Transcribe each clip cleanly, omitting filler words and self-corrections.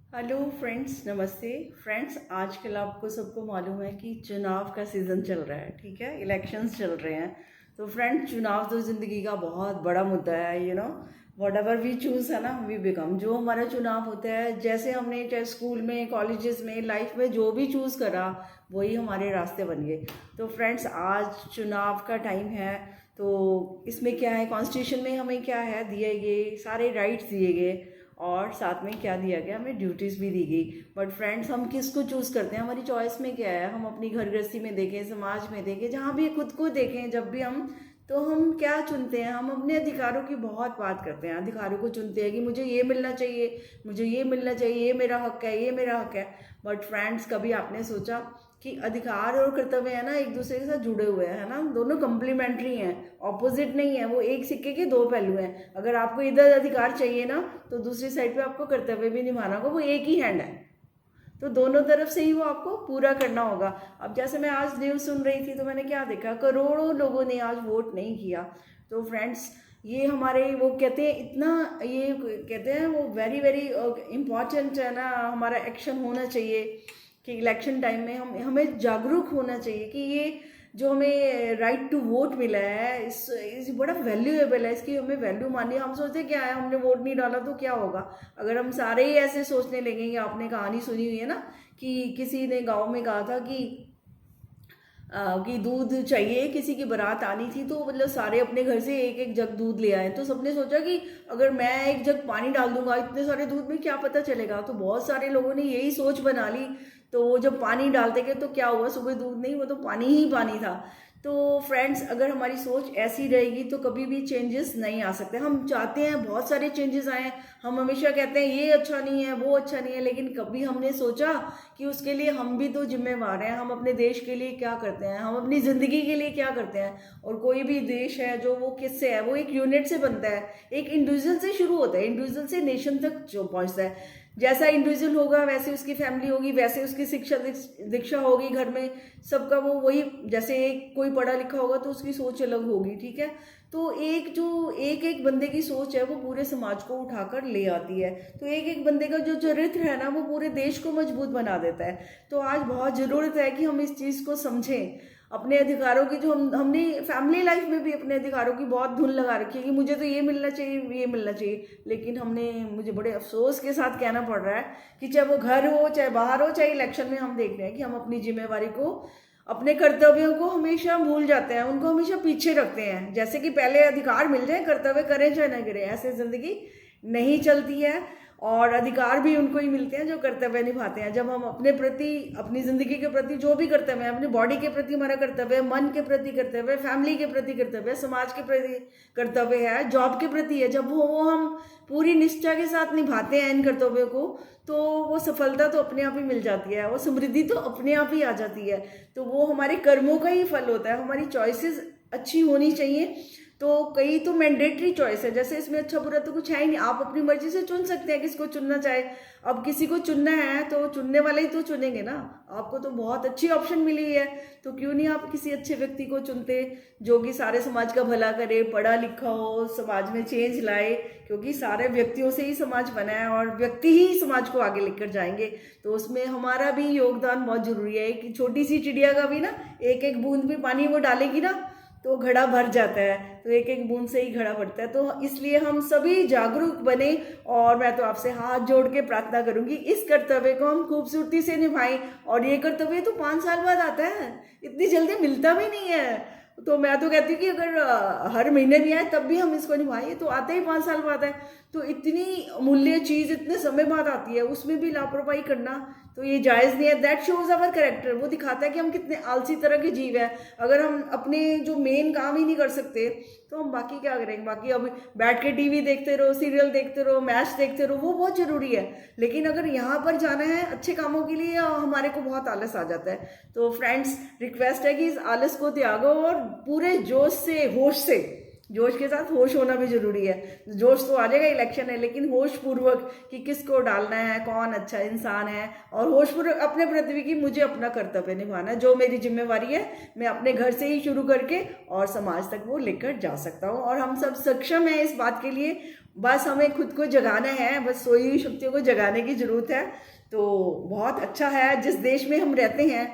Hello friends, नमस्ते friends. आजकल आपको सबको मालूम है कि चुनाव का सीज़न चल रहा है, ठीक है, इलेक्शंस चल रहे हैं। तो फ्रेंड्स, चुनाव तो ज़िंदगी का बहुत बड़ा मुद्दा है। वट एवर वी चूज़ है ना, वी बिकम। जो हमारा चुनाव होता है, जैसे हमने चाहे स्कूल में, कॉलेजेस में, लाइफ में जो भी चूज़ करा, वही हमारे रास्ते बन गए। तो फ्रेंड्स, आज चुनाव का टाइम है। तो इसमें क्या है, कॉन्स्टिट्यूशन में हमें क्या है दिए गए, सारे राइट्स दिए गए, और साथ में क्या दिया गया, हमें ड्यूटीज़ भी दी गई। बट फ्रेंड्स, हम किसको चूज़ करते हैं, हमारी चॉइस में क्या है। हम अपनी घर गृहस्थी में देखें, समाज में देखें, जहाँ भी खुद को देखें, जब भी हम, तो हम क्या चुनते हैं, हम अपने अधिकारों की बहुत बात करते हैं। अधिकारों को चुनते हैं कि मुझे ये मिलना चाहिए, मुझे ये मिलना चाहिए, ये मेरा हक है, ये मेरा हक है। बट फ्रेंड्स, कभी आपने सोचा कि अधिकार और कर्तव्य है ना, एक दूसरे के साथ जुड़े हुए हैं, है ना, दोनों कम्प्लीमेंट्री हैं, ऑपोजिट नहीं है। वो एक सिक्के के दो पहलू हैं। अगर आपको इधर अधिकार चाहिए ना, तो दूसरी साइड पे आपको कर्तव्य भी निभाना होगा। वो एक ही हैंड है, तो दोनों तरफ से ही वो आपको पूरा करना होगा। अब जैसे मैं आज न्यूज़ सुन रही थी, तो मैंने क्या देखा, करोड़ों लोगों ने आज वोट नहीं किया। तो फ्रेंड्स, ये हमारे, वो कहते हैं इतना, ये कहते हैं वो वेरी वेरी इम्पॉर्टेंट है ना, हमारा एक्शन होना चाहिए कि इलेक्शन टाइम में हमें जागरूक होना चाहिए कि ये जो हमें राइट टू वोट मिला है, इस बड़ा वैल्यूएबल है, इसकी हमें वैल्यू मानिए। हम सोचते क्या है, हमने वोट नहीं डाला तो क्या होगा। अगर हम सारे ही ऐसे सोचने लगेंगे, आपने कहानी सुनी हुई है ना, कि किसी ने गांव में कहा था कि दूध चाहिए, किसी की बारात आनी थी, तो मतलब सारे अपने घर से एक एक जग दूध ले आए। तो सबने सोचा कि अगर मैं एक जग पानी डाल दूंगा इतने सारे दूध में, क्या पता चलेगा। तो बहुत सारे लोगों ने यही सोच बना ली। तो वो जब पानी डालते गए, तो क्या हुआ, सुबह दूध नहीं, वो तो पानी ही पानी था। तो फ्रेंड्स, अगर हमारी सोच ऐसी रहेगी, तो कभी भी चेंजेस नहीं आ सकते। हम चाहते हैं बहुत सारे चेंजेस आए, हम हमेशा कहते हैं ये अच्छा नहीं है, वो अच्छा नहीं है, लेकिन कभी हमने सोचा कि उसके लिए हम भी तो जिम्मेवार हैं। हम अपने देश के लिए क्या करते हैं, हम अपनी ज़िंदगी के लिए क्या करते हैं। और कोई भी देश है जो, वो किससे है, वो एक यूनिट से बनता है, एक इंडिविजुअल से शुरू होता है, इंडिविजुअल से नेशन तक जो पहुंचता है। जैसा इंडिविजुअल होगा, वैसे उसकी फैमिली होगी, वैसे उसकी शिक्षा दीक्षा होगी घर में, सबका वो वही। जैसे एक कोई पढ़ा लिखा होगा, तो उसकी सोच अलग होगी, ठीक है। तो एक जो एक एक बंदे की सोच है, वो पूरे समाज को उठाकर ले आती है। तो एक एक बंदे का जो चरित्र है ना, वो पूरे देश को मजबूत बना देता है। तो आज बहुत ज़रूरत है कि हम इस चीज़ को समझें, अपने अधिकारों की, जो हमने फैमिली लाइफ में भी अपने अधिकारों की बहुत धुन लगा रखी है कि मुझे तो ये मिलना चाहिए, ये मिलना चाहिए। लेकिन मुझे बड़े अफसोस के साथ कहना पड़ रहा है कि चाहे वो घर हो, चाहे बाहर हो, चाहे इलेक्शन में, हम देख रहे हैं कि हम अपनी जिम्मेवारी को, अपने कर्तव्यों को हमेशा भूल जाते हैं, उनको हमेशा पीछे रखते हैं। जैसे कि पहले अधिकार मिल जाए, कर्तव्य करें चाहे न करें, ऐसे जिंदगी नहीं चलती है। और अधिकार भी उनको ही मिलते हैं जो कर्तव्य निभाते हैं। जब हम अपने प्रति, अपनी ज़िंदगी के प्रति जो भी कर्तव्य है, अपनी बॉडी के प्रति हमारा कर्तव्य है, मन के प्रति कर्तव्य है, फैमिली के प्रति कर्तव्य है, समाज के प्रति कर्तव्य है, जॉब के प्रति है, जब वो हम पूरी निष्ठा के साथ निभाते हैं इन कर्तव्यों को, तो वो सफलता तो अपने आप ही मिल जाती है, वो समृद्धि तो अपने आप ही आ जाती है। तो वो हमारे कर्मों का ही फल होता है। हमारी चॉइसेस अच्छी होनी चाहिए। तो कई तो मैंडेटरी चॉइस है, जैसे इसमें अच्छा बुरा तो कुछ है ही नहीं, आप अपनी मर्जी से चुन सकते हैं किसको चुनना चाहे। अब किसी को चुनना है, तो चुनने वाले ही तो चुनेंगे ना। आपको तो बहुत अच्छी ऑप्शन मिली है, तो क्यों नहीं आप किसी अच्छे व्यक्ति को चुनते, जो कि सारे समाज का भला करे, पढ़ा लिखा हो, समाज में चेंज लाए। क्योंकि सारे व्यक्तियों से ही समाज बना है, और व्यक्ति ही समाज को आगे लेकर जाएंगे। तो उसमें हमारा भी योगदान बहुत जरूरी है। कि छोटी सी चिड़िया का भी ना, एक एक बूंद भी पानी वो डालेगी ना, तो घड़ा भर जाता है। तो एक एक बूंद से ही घड़ा भरता है। तो इसलिए हम सभी जागरूक बने, और मैं तो आपसे हाथ जोड़ के प्रार्थना करूंगी, इस कर्तव्य को हम खूबसूरती से निभाएं। और ये कर्तव्य तो 5 साल बाद आता है, इतनी जल्दी मिलता भी नहीं है। तो मैं तो कहती हूँ कि अगर हर महीने भी आए, तब भी हम इसको निभाएं। तो आते ही 5 साल बाद है, तो इतनी अमूल्य चीज़ इतने समय बाद आती है, उसमें भी लापरवाही करना तो ये जायज़ नहीं है। That shows our character. वो दिखाता है कि हम कितने आलसी तरह के जीव हैं। अगर हम अपने जो मेन काम ही नहीं कर सकते, तो हम बाकी क्या करेंगे। बाकी अब बैठ के टीवी देखते रहो, सीरियल देखते रहो, मैच देखते रहो, वो बहुत ज़रूरी है। लेकिन अगर यहाँ पर जाना है अच्छे कामों के लिए, हमारे को बहुत आलस आ जाता है। तो फ्रेंड्स, रिक्वेस्ट है कि इस आलस को त्यागो, और पूरे जोश से, होश से जोश के साथ होश होना भी जरूरी है। जोश तो आ जाएगा, इलेक्शन है, लेकिन होश पूर्वक कि किसको डालना है, कौन अच्छा इंसान है, और होश पूर्वक अपने पृथ्वी की मुझे अपना कर्तव्य निभाना है। जो मेरी जिम्मेवारी है मैं अपने घर से ही शुरू करके और समाज तक वो लेकर जा सकता हूँ, और हम सब सक्षम हैं इस बात के लिए। बस हमें खुद को जगाना है, बस सोई हुई शक्तियों को जगाने की जरूरत है। तो बहुत अच्छा है जिस देश में हम रहते हैं,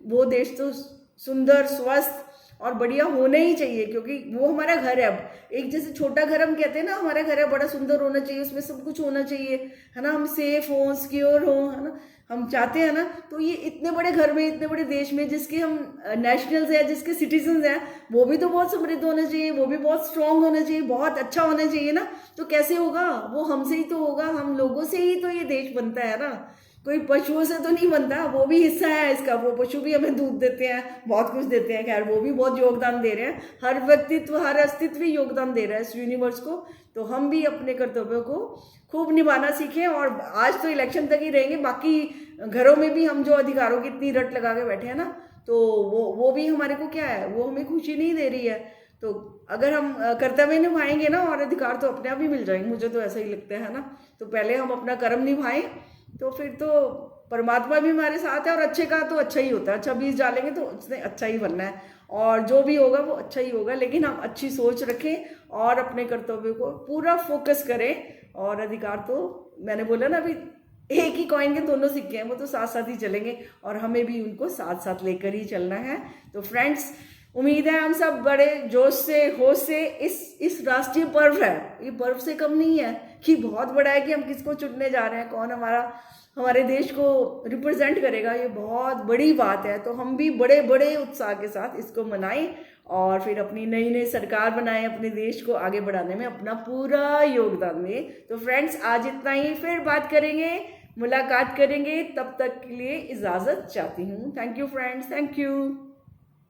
वो देश तो सुंदर, स्वस्थ और बढ़िया होना ही चाहिए, क्योंकि वो हमारा घर है। अब एक जैसे छोटा घर हम कहते हैं ना, हमारा घर है, बड़ा सुंदर होना चाहिए, उसमें सब कुछ होना चाहिए, है ना, हम सेफ हों, सिक्योर हों, है ना, हम चाहते हैं ना। तो ये इतने बड़े घर में, इतने बड़े देश में, जिसके हम नेशनल्स हैं, जिसके सिटीजन्स हैं, वो भी तो बहुत समृद्ध होना चाहिए, वो भी बहुत स्ट्रांग होना चाहिए, बहुत अच्छा होना चाहिए ना। तो कैसे होगा? वो हमसे ही तो होगा, हम लोगों से ही तो ये देश बनता है ना। कोई पशुओं से तो नहीं बनता, वो भी हिस्सा है इसका, वो पशु भी हमें दूध देते हैं, बहुत कुछ देते हैं, खैर वो भी बहुत योगदान दे रहे हैं। हर व्यक्तित्व, हर अस्तित्व योगदान दे रहा है इस यूनिवर्स को। तो हम भी अपने कर्तव्यों को खूब निभाना सीखें, और आज तो इलेक्शन तक ही रहेंगे, बाकी घरों में भी हम जो अधिकारों की इतनी रट लगा के बैठे हैं ना, तो वो भी हमारे को क्या है, वो हमें खुशी नहीं दे रही है। तो अगर हम कर्तव्य निभाएंगे ना, और अधिकार तो अपने आप ही मिल जाएंगे, मुझे तो ऐसा ही लगता है ना। तो पहले हम अपना कर्म निभाएं, तो फिर तो परमात्मा भी हमारे साथ है, और अच्छे का तो अच्छा ही होता है। अच्छा बीज डालेंगे तो उसने अच्छा ही बनना है, और जो भी होगा वो अच्छा ही होगा। लेकिन हम अच्छी सोच रखें और अपने कर्तव्यों को पूरा फोकस करें। और अधिकार तो मैंने बोला ना अभी, एक ही कॉइन के दोनों सिक्के हैं, वो तो साथ साथ ही चलेंगे, और हमें भी उनको साथ साथ लेकर ही चलना है। तो फ्रेंड्स, उम्मीद है हम सब बड़े जोश से, होश से इस राष्ट्रीय पर्व है, ये पर्व से कम नहीं है कि बहुत बड़ा है कि हम किसको चुनने जा रहे हैं, कौन हमारे देश को रिप्रेजेंट करेगा, ये बहुत बड़ी बात है। तो हम भी बड़े बड़े उत्साह के साथ इसको मनाएं, और फिर अपनी नई नई सरकार बनाएं, अपने देश को आगे बढ़ाने में अपना पूरा योगदान दें। तो फ्रेंड्स, आज इतना ही, फिर बात करेंगे, मुलाकात करेंगे, तब तक के लिए इजाज़त चाहती हूँ। Thank you friends, thank you.